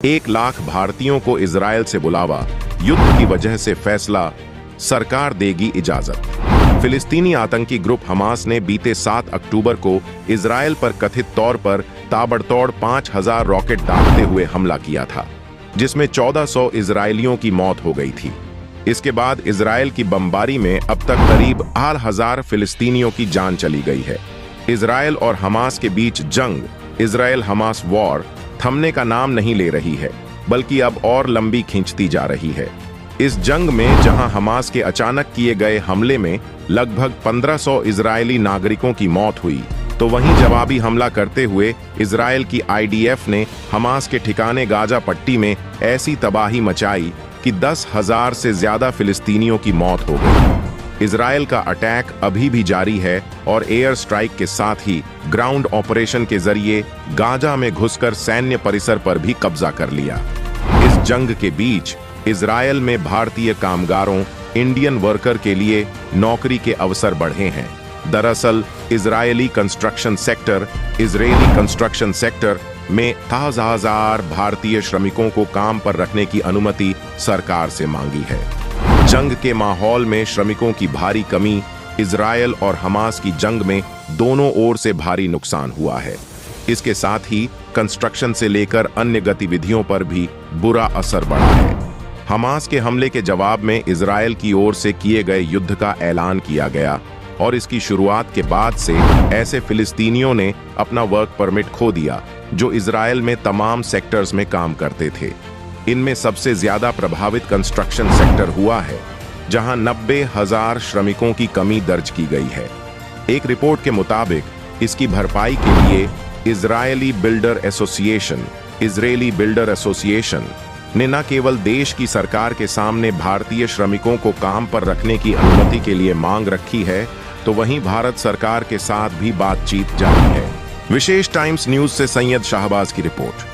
1 लाख भारतीयों को इजरायल से बुलावा, युद्ध की वजह से फैसला, सरकार देगी इजाजत। फिलिस्तीनी आतंकी ग्रुप हमास ने बीते 7 अक्टूबर को इजरायल पर कथित तौर पर ताबड़तोड़ 5000 रॉकेट दागते हुए हमला किया था, जिसमें 1400 इजरायलियों की मौत हो गई थी। इसके बाद इजरायल की बमबारी में अब तक करीब 8000 फिलिस्तीनियों की जान चली गई है। इजरायल और हमास के बीच जंग, इजरायल हमास वॉर, थमने का नाम नहीं ले रही है, बल्कि अब और लंबी खींचती जा रही है। इस जंग में जहां हमास के अचानक किए गए हमले में लगभग 1500 इजरायली नागरिकों की मौत हुई, तो वहीं जवाबी हमला करते हुए इजरायल की आईडीएफ ने हमास के ठिकाने गाजा पट्टी में ऐसी तबाही मचाई कि 10,000 से ज्यादा फिलिस्तीनियों की मौत हो गई। इजरायल का अटैक अभी भी जारी है और एयर स्ट्राइक के साथ ही ग्राउंड ऑपरेशन के जरिए गाजा में घुसकर सैन्य परिसर पर भी कब्जा कर लिया। इस जंग के बीच इजरायल में भारतीय कामगारों, इंडियन वर्कर के लिए नौकरी के अवसर बढ़े हैं। दरअसल इजरायली कंस्ट्रक्शन सेक्टर में 1000 भारतीय श्रमिकों को काम पर रखने की अनुमति सरकार से मांगी है। जंग के माहौल में श्रमिकों की भारी कमी, इजरायल और हमास की जंग में दोनों ओर से भारी नुकसान हुआ है। इसके साथ ही कंस्ट्रक्शन से लेकर अन्य गतिविधियों पर भी बुरा असर पड़ा है। हमास के हमले के जवाब में इजरायल की ओर से किए गए युद्ध का ऐलान किया गया और इसकी शुरुआत के बाद से ऐसे फिलिस्तीनियों ने अपना वर्क परमिट खो दिया जो इजरायल में तमाम सेक्टर्स में काम करते थे। इनमें सबसे ज्यादा प्रभावित कंस्ट्रक्शन सेक्टर हुआ है, जहां 90,000 श्रमिकों की कमी दर्ज की गई है। एक रिपोर्ट के मुताबिक इसकी भरपाई के लिए इजरायली बिल्डर एसोसिएशन ने न केवल देश की सरकार के सामने भारतीय श्रमिकों को काम पर रखने की अनुमति के लिए मांग रखी है, तो वहीं भारत सरकार के साथ भी बातचीत जारी है। विशेष टाइम्स न्यूज से सैयद शाहबाज की रिपोर्ट।